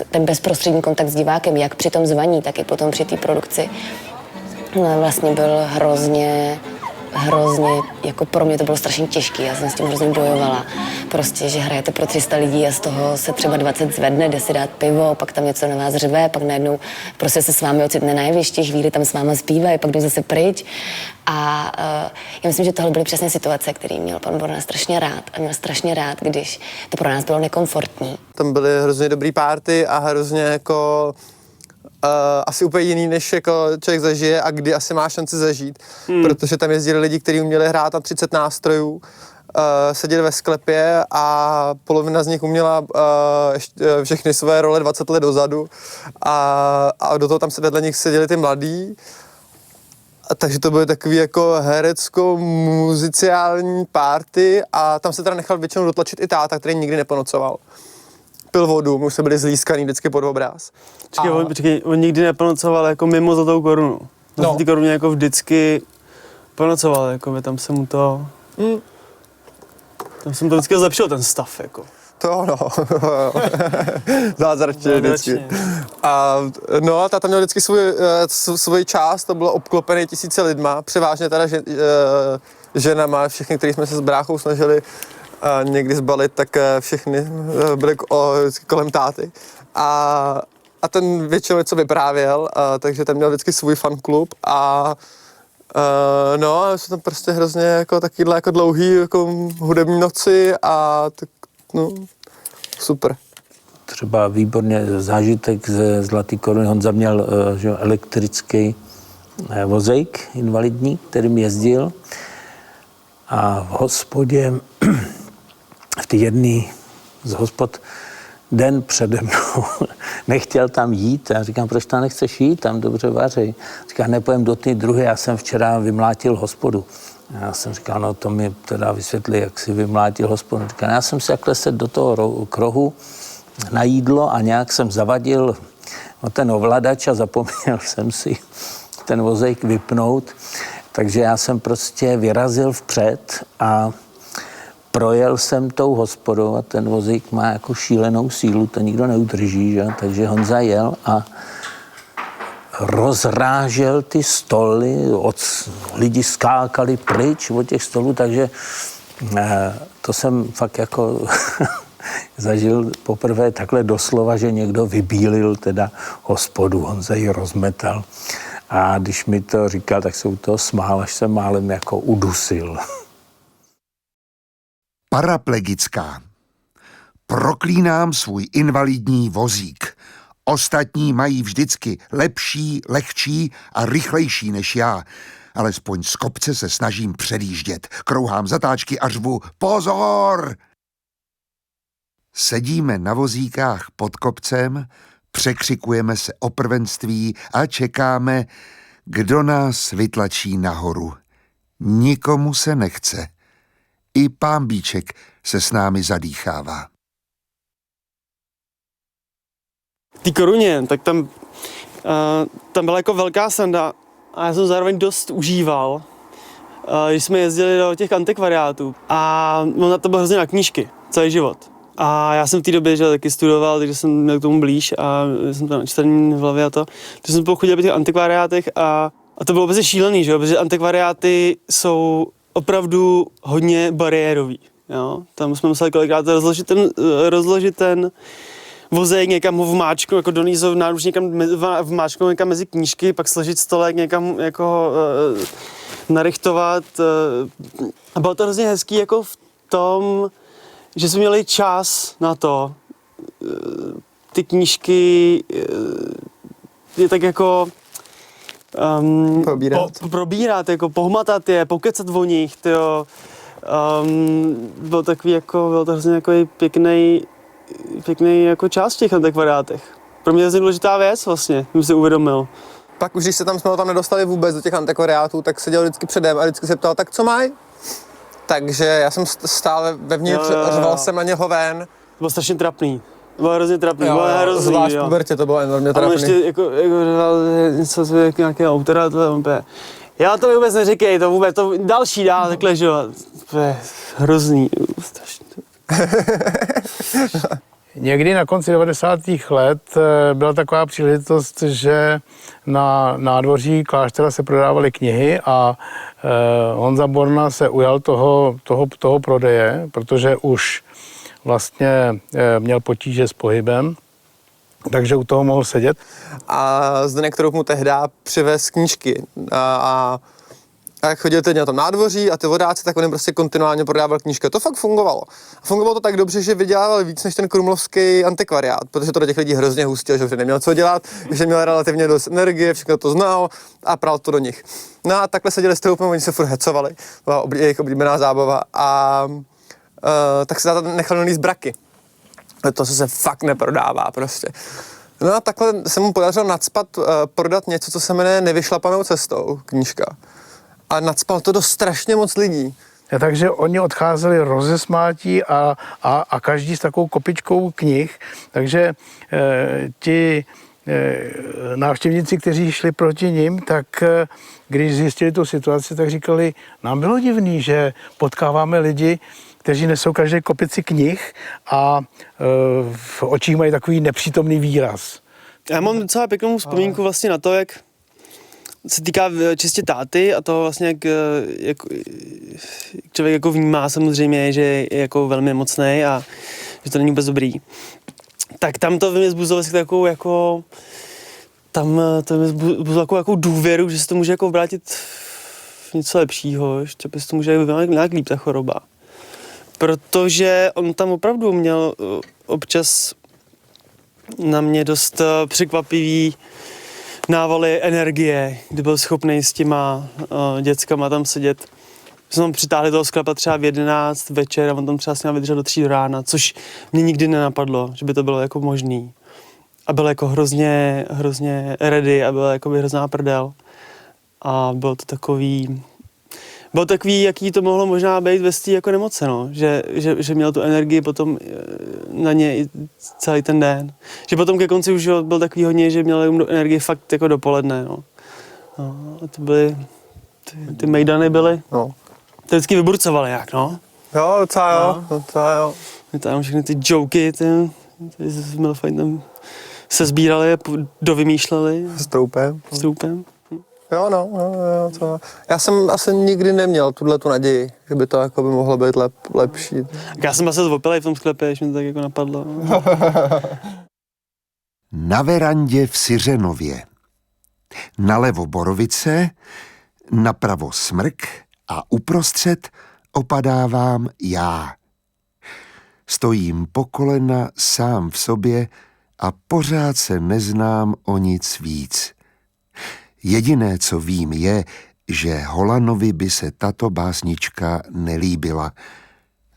ten bezprostřední kontakt s divákem, jak při tom zvaní, tak i potom při té produkci, vlastně byl hrozně, jako pro mě to bylo strašně těžké, já jsem s tím hrozně bojovala. Prostě, že hrajete pro 300 lidí a z toho se třeba 20 zvedne, jde si dát pivo, pak tam něco na vás řve, pak najednou prostě se s vámi ocitne na jevišti, chvíli tam s váma zpívají, pak jde zase pryč. A já myslím, že tohle byly přesně situace, které měl pan Borna strašně rád. A měl strašně rád, když to pro nás bylo nekomfortní. Tam byly hrozně dobrý párty a hrozně jako asi úplně jiný, než jako člověk zažije a kdy asi má šanci zažít, protože tam jezdili lidi, kteří uměli hrát na 30 nástrojů, seděli ve sklepě a polovina z nich uměla všechny své role 20 let dozadu a do toho tam se vedle nich seděli ty mladí. Takže to byly takový jako herecko-muziciální party a tam se teda nechal většinou dotlačit i táta, který nikdy neponocoval. Pil vodu, my už jsme byli zlískaný vždycky pod obráz. Počkej, on nikdy neponocoval jako mimo Zlatou Korunu. Na Zlaté Koruně jako vždycky ponocoval, jako by tam se mu to... Tam jsem to vždycky zlepšil, ten stav, jako. To ono. Zázračně vždycky. A táta měl vždycky svůj čas, to bylo obklopený tisíce lidma, převážně teda ženama, všechny, který jsme se s bráchou snažili někdy zbalit, tak všechny byly vždycky kolem táty. A ten většinou něco vyprávěl, takže ten měl vždycky svůj fanklub a jsou tam prostě hrozně jako takovýhle jako dlouhý jako hudební noci a tak, super. Třeba výborně zážitek ze Zlatý koruny. Honza měl elektrický vozejk invalidní, kterým jezdil a v hospodě, v té jedné z hospod, den přede mnou nechtěl tam jít. Já říkám, proč tam nechceš jít, tam dobře vaří. Říká, nepojem do té druhé, já jsem včera vymlátil hospodu. Já jsem říkal, no to mi teda vysvětli, jak si vymlátil hospodu. Říkal, já jsem si jakhle se do toho krohu na jídlo a nějak jsem zavadil ten ovladač a zapomněl jsem si ten vozejk vypnout. Takže já jsem prostě vyrazil vpřed a projel jsem tou hospodou a ten vozík má jako šílenou sílu, to nikdo neudrží, že? Takže Honza jel a rozrážel ty stoly, lidi skákali pryč od těch stolů, takže to jsem fakt jako zažil poprvé takhle doslova, že někdo vybílil teda hospodu, Honza ji rozmetal. A když mi to říkal, tak se u toho smál, až se málem jako udusil. Paraplegická. Proklínám svůj invalidní vozík. Ostatní mají vždycky lepší, lehčí a rychlejší než já. Alespoň z kopce se snažím předjíždět. Krouhám zatáčky a řvu pozor! Sedíme na vozíkách pod kopcem, překřikujeme se o prvenství a čekáme, kdo nás vytlačí nahoru. Nikomu se nechce. I Pámbíček se s námi zadýchává. V té Koruně, tak tam byla jako velká sranda a já jsem zároveň dost užíval, když jsme jezdili do těch antikvariátů a to bylo hrozně na knížky, celý život. A já jsem v té době taky studoval, takže jsem měl k tomu blíž a jsem tam načtený v hlavě a to. Takže jsem chodil po těch antikvariátech a to bylo úplně šílený, že? Protože antikvariáty jsou opravdu hodně bariérový. Jo? Tam jsme museli kolikrát rozložit ten vozejk, někam ho vmáčknout, jako donést ho v náruč, někam vmáčknout někam mezi knížky, pak složit stolek, někam jako narychtovat. A bylo to hrozně hezký jako v tom, že jsme měli čas na to, ty knížky je tak jako probírat, jako pohmatat je, pokecat o nich, tyjo. Byl to hrozně jako pěkný jako čas v těch antikvariátech. Pro mě je to důležitá věc vlastně, jsem si uvědomil. Pak už, když jsme tam nedostali vůbec do těch antikvariátů, tak seděl vždycky předem a vždycky se ptal, tak co mají? Takže já jsem stále vevnitř, řval jsem na něho ven. To bylo strašně trapný. To bylo hrozně trapný, bylo hrozný. Zvlášť v pubertě to bylo enormně trapný. A on ještě jako něco nějakého autora, já to vůbec neříkej, to vůbec, to další dál, takhle, že jo. To je hrozný, strašně. Někdy na konci 90. let byla taková příležitost, že na nádvoří kláštera se prodávaly knihy a Honza Borna se ujal toho prodeje, protože už vlastně měl potíže s pohybem, takže u toho mohl sedět. A Zdeněk Troup mu tehdy přivez knížky a jak chodil teď na tom nádvoří a ty vodáci, tak on jim prostě kontinuálně prodával knížky. To fakt fungovalo. A fungovalo to tak dobře, že vydělával víc než ten krumlovský antikvariát, protože to do těch lidí hrozně hustil, že neměl co dělat, že měl relativně dost energie, všechno to znal a pral to do nich. No a takhle seděli s Troupem, oni se furt hecovali, byla jejich oblíbená zábava a tak se táta nechal donést braky. To se fakt neprodává prostě. No a takhle se mu podařilo nacpat, prodat něco, co se jmenuje Nevyšlapanou cestou, knížka. A nacpal to do strašně moc lidí. Takže oni odcházeli rozesmátí a každý s takovou kopičkou knih. Takže ti návštěvníci, kteří šli proti nim, tak když zjistili tu situaci, tak říkali, nám bylo divný, že potkáváme lidi, kteří nesou každé kopici knih a v očích mají takový nepřítomný výraz. Já mám docela pěknou vzpomínku vlastně na to, jak se týká čistě táty a toho vlastně, jak člověk jako vnímá samozřejmě, že je jako velmi mocný a že to není vůbec dobrý. Tak tam to ve mě zbuzovalo si takovou jako, tam to mě zbuzovalo jako důvěru, že se to může jako obrátit v něco lepšího, že se to může nějak líp ta choroba. Protože on tam opravdu měl občas na mě dost překvapivý návaly energie, kdy byl schopný s těma dětskama tam sedět. Jsme tam přitáhli toho sklepa třeba v 11 večer a on tam třeba s ním vydržel do 3 do rána, což mě nikdy nenapadlo, že by to bylo jako možný. A byl jako hrozně ready a byl jako hrozná prdel. A bylo to takový, jaký to mohlo možná být bez té jako nemoce, no. Že měl tu energii potom na ně i celý ten den. Že potom ke konci už byl takový hodně, že měl energii fakt jako dopoledne, no. A to byly, ty mejdany byly, no. To vždycky vyburcovaly nějak, no. Jo, docela jo. Tam všechny ty joky, ty z Milfajn tam se sbírali a dovymýšleli. S troupem. Jo, to. Já jsem asi nikdy neměl tu naději, že by to jako by mohlo být lepší. Já jsem asi opilej v tom sklepě, když mi to tak jako napadlo. Na verandě v Syřenově. Nalevo borovice, napravo smrk a uprostřed opadávám já. Stojím po kolena sám v sobě a pořád se neznám o nic víc. Jediné, co vím, je, že Holanovi by se tato básnička nelíbila,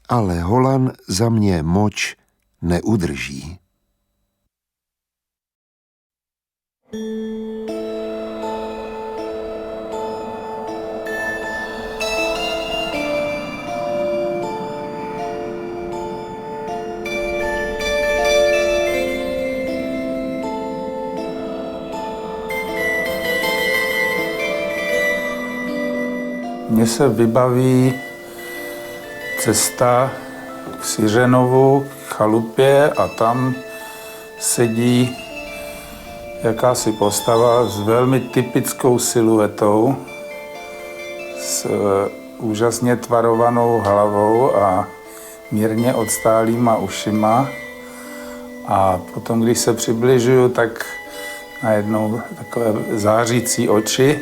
ale Holan za mě moč neudrží. Mně se vybaví cesta k Syřenovu, k chalupě a tam sedí jakási postava s velmi typickou siluetou, s úžasně tvarovanou hlavou a mírně odstálýma ušima. A potom, když se přibližuju, tak najednou takové zářící oči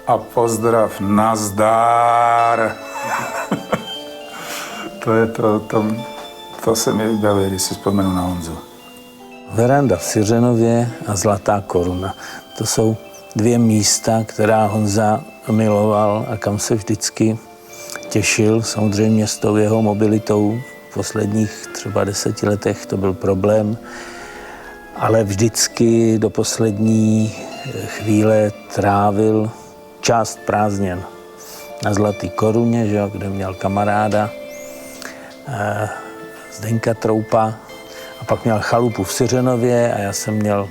a pozdrav, nazdár. To se mi vybaví, když si vzpomenu na Honzu. Veranda v Syřenově a Zlatá koruna. To jsou 2 místa, která Honza miloval a kam se vždycky těšil. Samozřejmě s tou jeho mobilitou v posledních třeba 10 letech to byl problém, ale vždycky do poslední chvíle trávil část prázdnin na Zlatý koruně, že jo, kde měl kamaráda Zdeňka Troupa, a pak měl chalupu v Syřenově a já jsem měl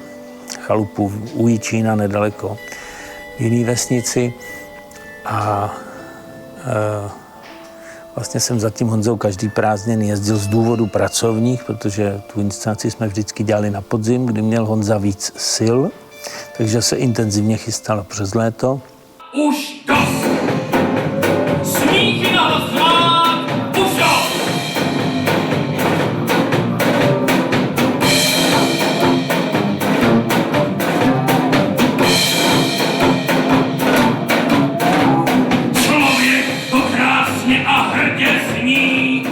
chalupu u Jičína nedaleko v jiné vesnici a vlastně jsem za tím Honzou každý prázdniny jezdil z důvodu pracovních, protože tu inscenaci jsme vždycky dělali na podzim, kdy měl Honza víc sil, takže se intenzivně chystal přes léto. Už dost! Smíchy na hozdrát! Už dost! Člověk to krásně a hrdě zní.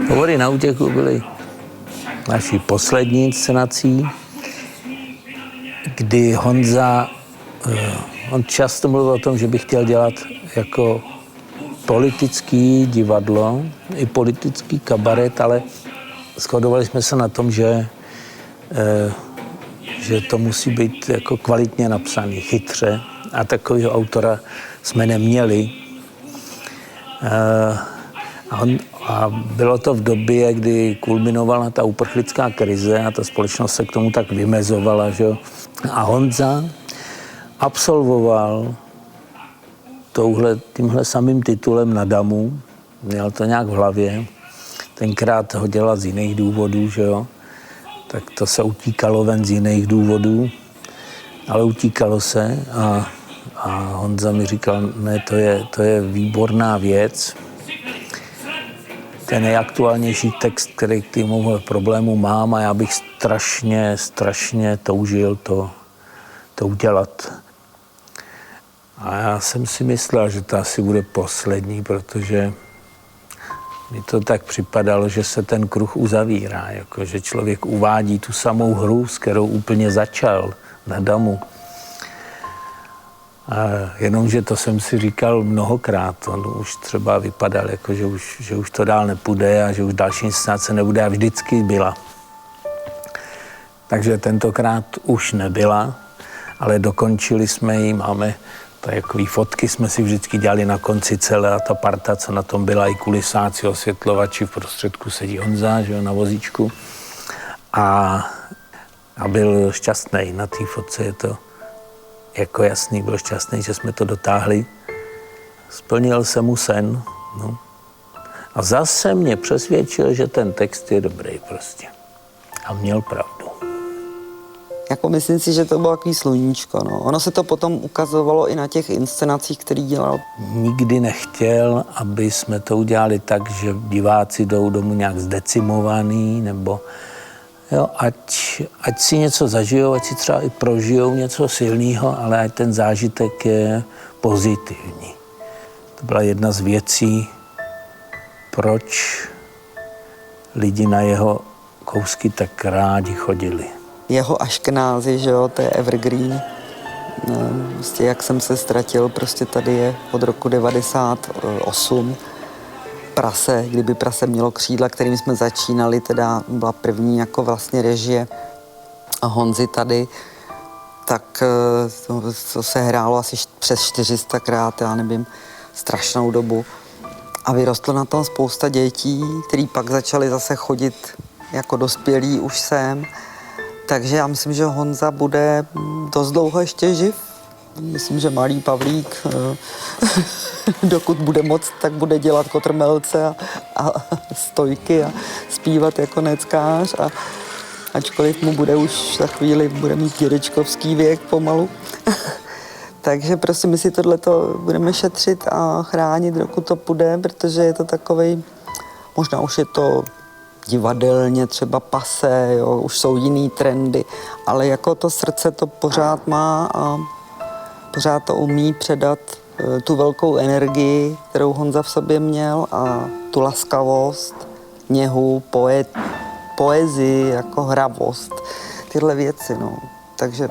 Hovory na útěku byly naší poslední inscenací, kdy Honza on často mluvil o tom, že by chtěl dělat jako politický divadlo, i politický kabaret, ale shodovali jsme se na tom, že to musí být jako kvalitně napsaný, chytře. A takového autora jsme neměli. A bylo to v době, kdy kulminovala ta uprchlická krize a ta společnost se k tomu tak vymezovala, že jo. A Honza absolvoval tímhle samým titulem na damu, měl to nějak v hlavě, tenkrát ho dělal z jiných důvodů, že jo, tak to se utíkalo ven z jiných důvodů, ale utíkalo se a Honza mi říkal, ne, to je výborná věc. Ten nejaktuálnější text, který k týmu problému mám a já bych strašně toužil to udělat. A já jsem si myslel, že to asi bude poslední, protože mi to tak připadalo, že se ten kruh uzavírá, jako že člověk uvádí tu samou hru, s kterou úplně začal na damu. A jenomže to jsem si říkal mnohokrát, on už třeba vypadal, jako že už to dál nepůjde a že už další inscenace nebude a vždycky byla. Takže tentokrát už nebyla, ale dokončili jsme ji, máme takové fotky, jsme si vždycky dělali na konci celé ta parta, co na tom byla, i kulisáci, osvětlovači, v prostředku sedí Honza, že jo, na vozíčku. A byl šťastný na té fotce, je to jako jasný, byl šťastný, že jsme to dotáhli. Splnil se mu sen, no. A zase mě přesvědčil, že ten text je dobrý prostě. A měl pravdu. Jako myslím si, že to bylo takový sluníčko, no. Ono se to potom ukazovalo i na těch inscenacích, který dělal. Nikdy nechtěl, aby jsme to udělali tak, že diváci jdou domů nějak zdecimovaný, nebo jo, ať si něco zažijou, ať si třeba i prožijou něco silného, ale ať ten zážitek je pozitivní. To byla jedna z věcí, proč lidi na jeho kousky tak rádi chodili. Jeho Aškenázy, že jo, to je evergreen. No, prostě jak jsem se ztratil, prostě tady je od roku 98. Prase, kdyby prase mělo křídla, kterým jsme začínali, teda byla první jako vlastně režie a Honzy tady, tak to se hrálo asi přes 400krát, já nevím, strašnou dobu. A vyrostlo na tom spousta dětí, který pak začali zase chodit jako dospělí už sem. Takže já myslím, že Honza bude dost dlouho ještě živ. Myslím, že malý Pavlík, dokud bude moct, tak bude dělat kotrmelce a stojky a zpívat jako neckář. A ačkoliv mu bude už za chvíli, bude mít dědečkovský věk pomalu. Takže prostě my si tohleto budeme šetřit a chránit, dokud to půjde, protože je to takovej, možná už je to divadelně třeba pase, jo, už jsou jiný trendy, ale jako to srdce to pořád má a pořád to umí předat tu velkou energii, kterou Honza v sobě měl a tu laskavost, něhu, poezii, jako hravost, tyhle věci, no. Takže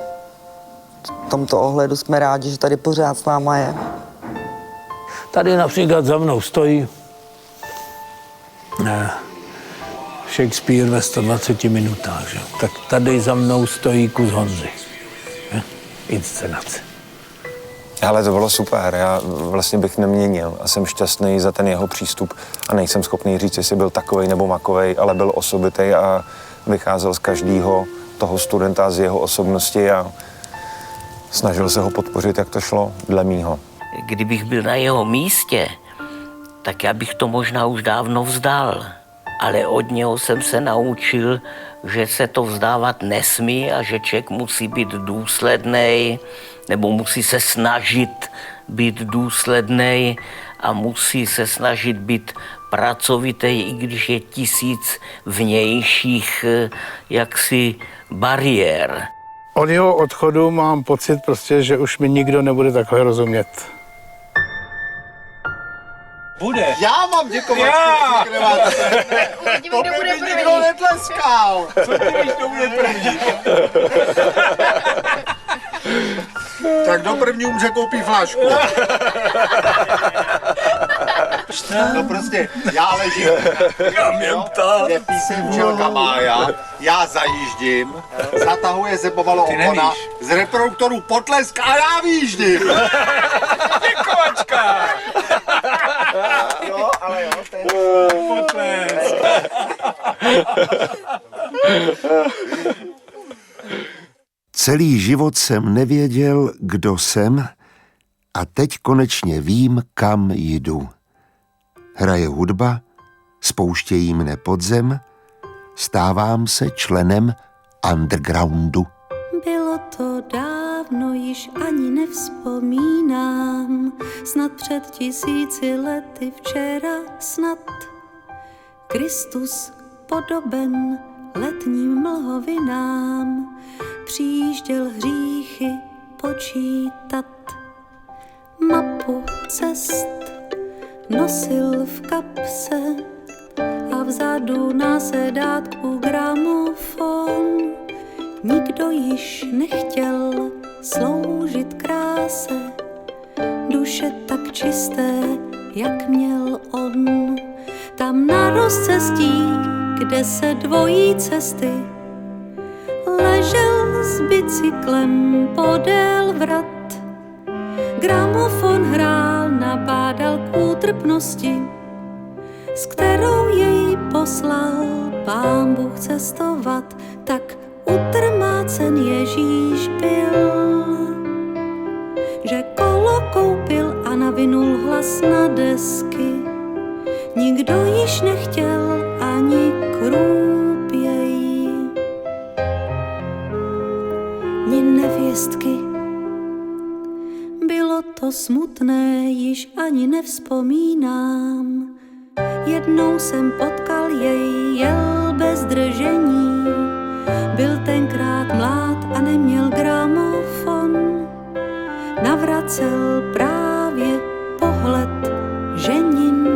v tomto ohledu jsme rádi, že tady pořád s náma je. Tady například za mnou stojí Shakespeare ve 120 minutách, že? Tak tady za mnou stojí kus Honzy. Inscenace. Ale to bylo super, já vlastně bych neměnil a jsem šťastný za ten jeho přístup a nejsem schopný říct, jestli byl takovej nebo makovej, ale byl osobitý a vycházel z každého toho studenta, z jeho osobnosti a snažil se ho podpořit, jak to šlo, dle mýho. Kdybych byl na jeho místě, tak já bych to možná už dávno vzdal. Ale od něho jsem se naučil, že se to vzdávat nesmí a že člověk musí být důsledný, nebo musí se snažit být důsledný a musí se snažit být pracovitý, i když je 1000 vnějších jaksi bariér. Od jeho odchodu mám pocit prostě, že už mi nikdo nebude takhle rozumět. Bude. Já mám děkovačku. To by mi nikdo netleskal. Co ty víš, to bude první? Tak do první umře koupí flašku. No prostě, já ležím. Je píseň Včelka Mája, já zajíždím, zatahuje se pomalu opona, z reproduktorů potlesk a já výjíždím. Děkovačka! Jo, ale jo, Celý život jsem nevěděl, kdo jsem, a teď konečně vím, kam jdu. Hraje hudba, spouštějí mne pod zem, stávám se členem undergroundu. Bylo to dávno, již ani nevzpomínám, snad před 1000 lety včera, snad Kristus podoben letním mlhovinám, přijížděl hříchy počítat. Mapu cest nosil v kapse a vzadu na sedátku gramofon. Nikdo již nechtěl sloužit kráse, duše tak čisté, jak měl on. Tam na rozcestí, kde se dvojí cesty, ležel s bicyklem podél vrat. Gramofon hrál, nabádal k útrpnosti, s kterou jej poslal Pán Bůh cestovat. Tak utrmácen Ježíš byl, že kolo koupil a navinul hlas na desky. Nikdo již nechtěl ani krůp jej, ni nevěstky. Bylo to smutné, již ani nevzpomínám. Jednou jsem potkal jej, jel bez držení. Byl tenkrát mlád a neměl gramofon. Navracel právě pohled ženin,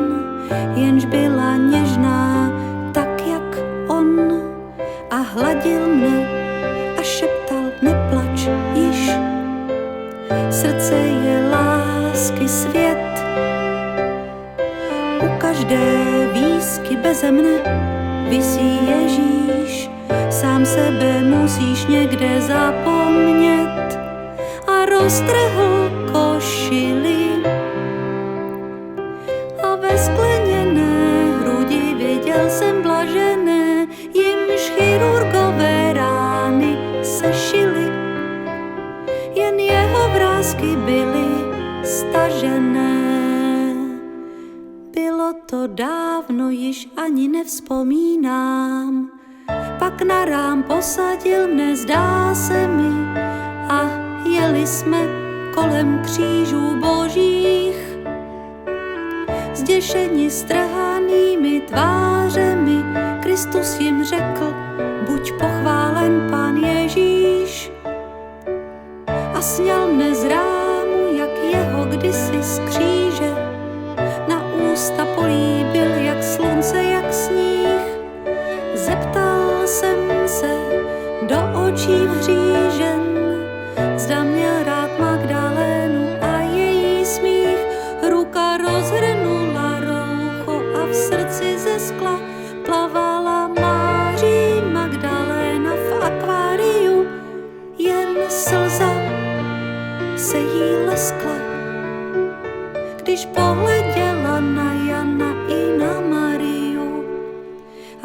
jenž byla něžná, tak jak on. A hladil mne a šeptal, neplač již, srdce je lásky svět. U každé výzky beze mne visí Ježíš, sám sebe musíš někde zapomnět. A roztrhl košili a ve skleněné hrudi viděl jsem blažené, jimž chirurgové rány sešily. Jen jeho vrásky byly stažené. Bylo to dávno, již ani nevzpomínám. Pak na rám posadil mne, zdá se mi, a jeli jsme kolem křížů božích. Zděšeni strhanými tvářemi, Kristus jim řekl, buď pochválen Pán Ježíš. A sňal mne z rámu, jak jeho kdysi z kříže. Na ústa políbil, jak slunce, jak sníh. Zeptal jsem se do očí vhřížen, zda měl rád Magdalénu a její smích. Ruka rozhrnula roucho a v srdci ze skla plavala Máří Magdaléna v akváriu. Jen slza se jí leskla, když pohleděla na Jana i na Mariu.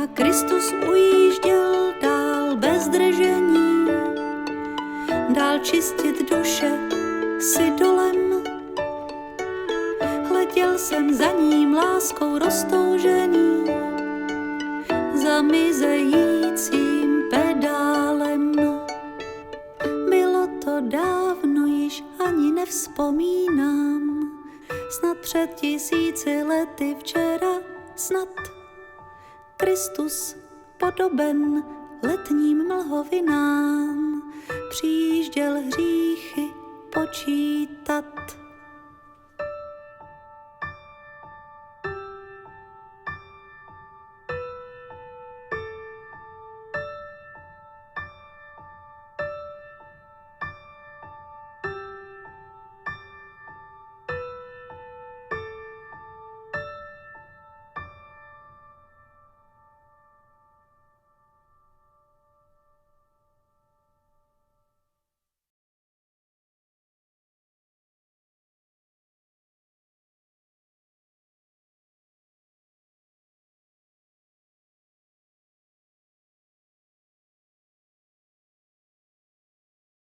A Kristus ujížděl dál bez držení, dál čistit duše si dolem. Hleděl jsem za ním láskou roztoužený, zamizejícím pedálem. Bylo to dávno, již ani nevzpomínám, snad před 1000 lety včera, snad Kristus podoben letním mlhovinám, přijížděl hříchy počítat.